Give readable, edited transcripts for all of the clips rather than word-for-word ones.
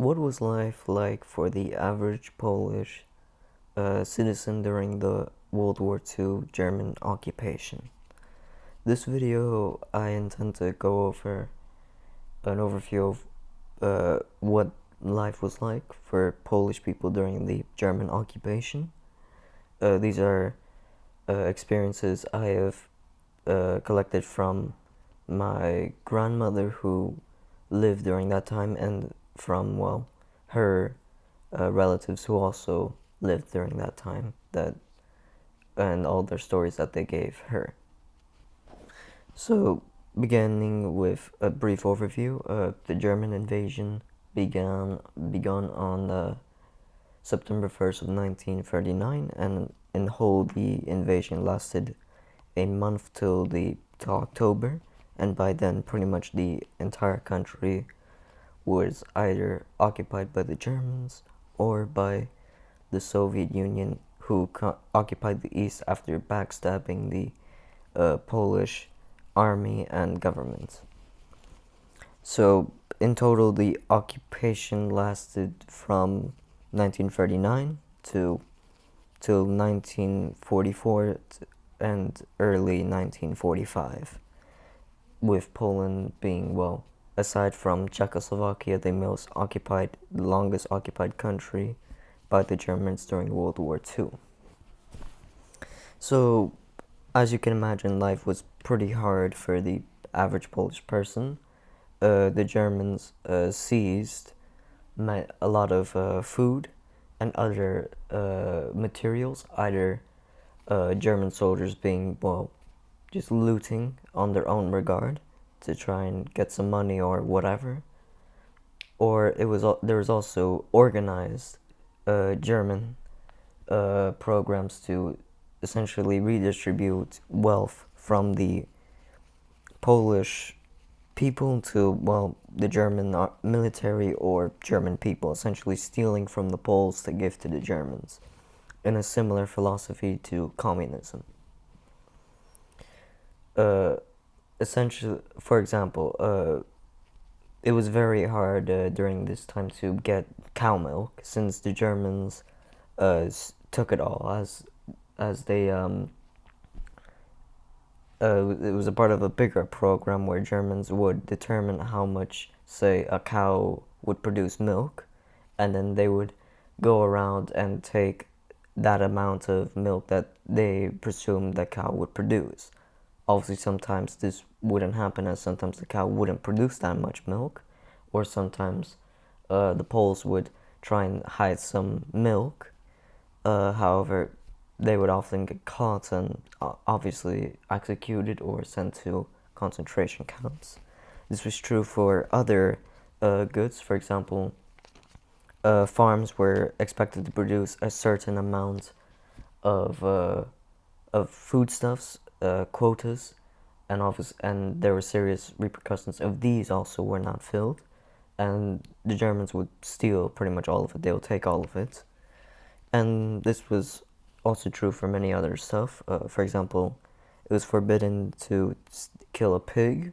What was life like for the average Polish citizen during the World War II German occupation? This video, I intend to go over an overview of what life was like for Polish people during the German occupation. These are experiences I have collected from my grandmother who lived during that time, and from, well, her relatives who also lived during that time, and all their stories that they gave her. So, beginning with a brief overview, the German invasion began on September 1st of 1939, and in whole the invasion lasted a month till October, and by then pretty much the entire country was either occupied by the Germans or by the Soviet Union, who occupied the east after backstabbing the Polish army and government. So in total, the occupation lasted from 1939 till 1944 and early 1945, with Poland being, well, aside from Czechoslovakia, the longest occupied country by the Germans during World War II. So, as you can imagine, life was pretty hard for the average Polish person. The Germans seized a lot of food and other materials, either German soldiers being, well, just looting on their own regard to try and get some money or whatever, or there was also organized German programs to essentially redistribute wealth from the Polish people to, well, the German military or German people, essentially stealing from the Poles to give to the Germans, in a similar philosophy to communism. Essentially, for example, it was very hard during this time to get cow milk, since the Germans took it all as they it was a part of a bigger program where Germans would determine how much, say, a cow would produce milk, and then they would go around and take that amount of milk that they presumed the cow would produce. Obviously, sometimes this wouldn't happen, as sometimes the cow wouldn't produce that much milk, or sometimes the Poles would try and hide some milk. However, they would often get caught and obviously executed or sent to concentration camps. This was true for other goods. For example, farms were expected to produce a certain amount of foodstuffs, quotas, and there were serious repercussions if these also were not filled, and the Germans would steal pretty much all of it. They would take all of it, and this was also true for many other stuff. For example, it was forbidden to kill a pig,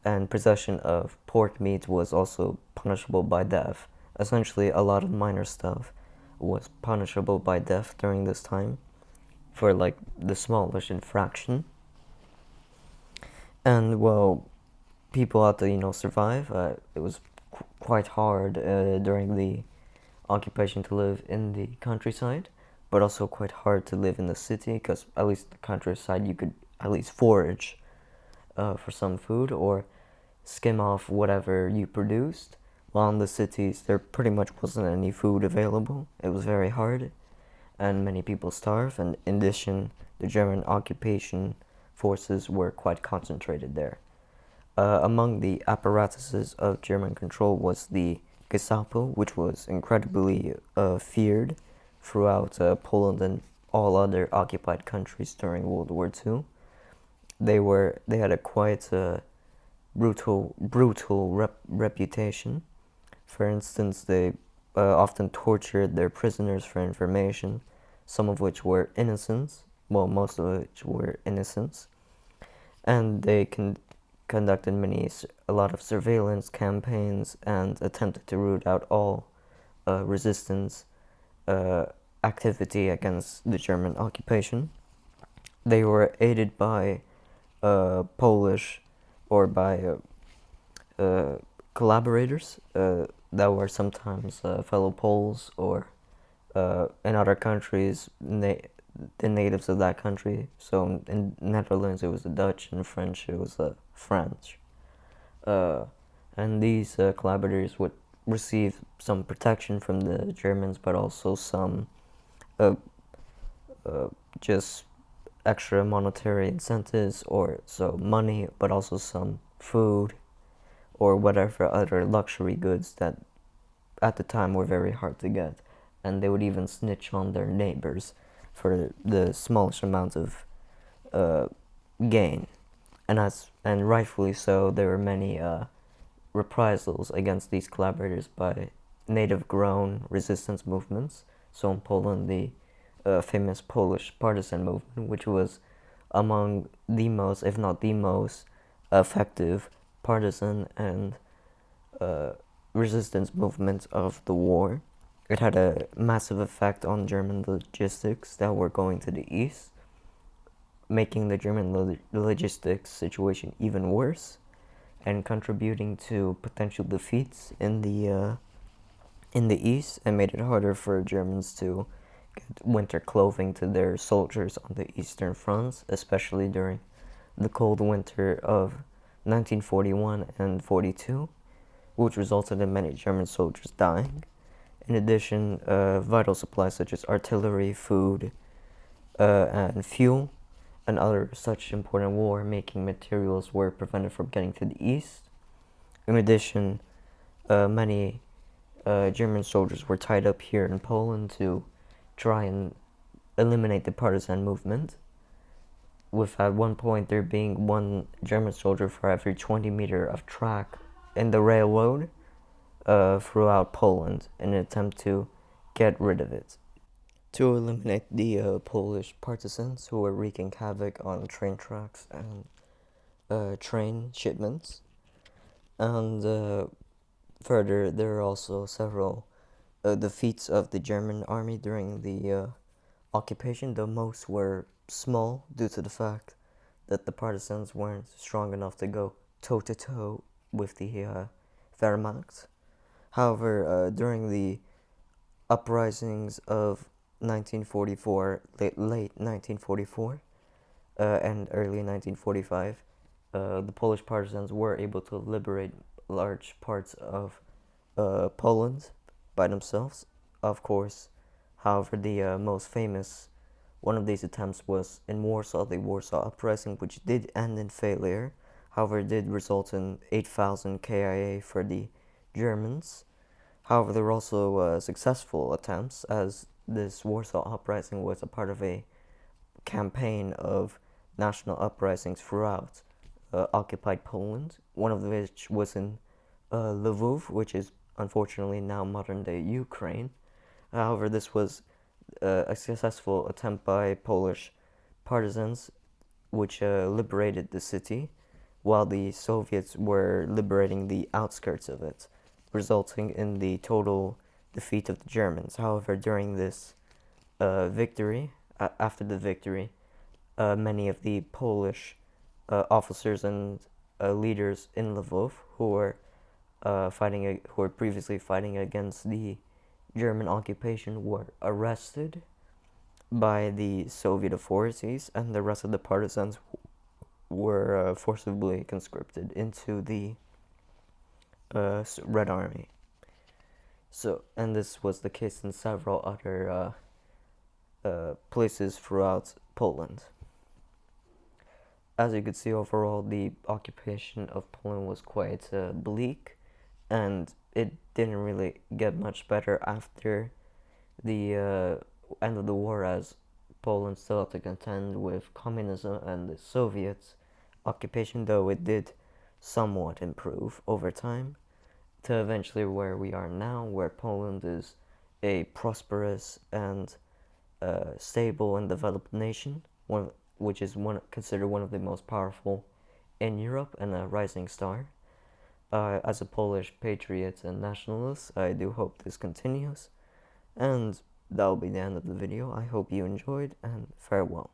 and possession of pork meat was also punishable by death. Essentially, a lot of minor stuff was punishable by death during this time for, like, the smallest infraction. And, well, people had to, survive. It was quite hard during the occupation to live in the countryside, but also quite hard to live in the city, because at least the countryside you could at least forage for some food or skim off whatever you produced, while in the cities there pretty much wasn't any food available. It was very hard, and many people starved, and in addition, the German occupation forces were quite concentrated there. Among the apparatuses of German control was the Gestapo, which was incredibly feared throughout Poland and all other occupied countries during World War II. They had a quite brutal reputation. For instance, they often tortured their prisoners for information, some of which were innocents, well, most of which were innocents, and they conducted a lot of surveillance campaigns and attempted to root out all resistance activity against the German occupation. They were aided by Polish or by collaborators that were sometimes fellow Poles or in other countries, the natives of that country. So in Netherlands, it was the Dutch, and French, it was the French. And these collaborators would receive some protection from the Germans, but also some just extra monetary incentives, or so money, but also some food or whatever other luxury goods that at the time were very hard to get. And they would even snitch on their neighbors for the smallest amount of gain. And rightfully so, there were many reprisals against these collaborators by native-grown resistance movements. So in Poland, the famous Polish partisan movement, which was among the most, if not the most, effective partisan and resistance movement of the war. It had a massive effect on German logistics that were going to the east, making the German logistics situation even worse, and contributing to potential defeats in the east, and made it harder for Germans to get winter clothing to their soldiers on the eastern fronts, especially during the cold winter of 1941 and 42, which resulted in many German soldiers dying. In addition, vital supplies such as artillery, food, and fuel, and other such important war-making materials were prevented from getting to the east. In addition, many German soldiers were tied up here in Poland to try and eliminate the partisan movement, with at one point there being one German soldier for every 20 meters of track in the railroad throughout Poland in an attempt to get rid of it. To eliminate the Polish partisans who were wreaking havoc on train tracks and train shipments. And further, there are also several defeats of the German army during the occupation, though most were small due to the fact that the partisans weren't strong enough to go toe-to-toe with the Wehrmacht. However, during the uprisings of 1944, late 1944, and early 1945, the Polish partisans were able to liberate large parts of Poland by themselves. Of course, however, the most famous one of these attempts was in Warsaw, the Warsaw Uprising, which did end in failure. However, it did result in 8,000 KIA for the Germans. However, there were also successful attempts, as this Warsaw Uprising was a part of a campaign of national uprisings throughout occupied Poland, one of which was in Lviv, which is unfortunately now modern-day Ukraine. However, this was a successful attempt by Polish partisans, which liberated the city, while the Soviets were liberating the outskirts of it, resulting in the total defeat of the Germans. However, during this victory, after the victory, many of the Polish officers and leaders in Lviv who were who were previously fighting against the German occupation were arrested by the Soviet authorities, and the rest of the partisans were forcibly conscripted into the Red Army. So, and this was the case in several other places throughout Poland. As you could see, overall, the occupation of Poland was quite bleak, and it didn't really get much better after the end of the war, as Poland still had to contend with communism and the Soviet occupation, though it did somewhat improve over time, to eventually where we are now, where Poland is a prosperous and stable and developed nation, which is considered one of the most powerful in Europe and a rising star. As a Polish patriot and nationalist, I do hope this continues. And that'll be the end of the video. I hope you enjoyed, and farewell.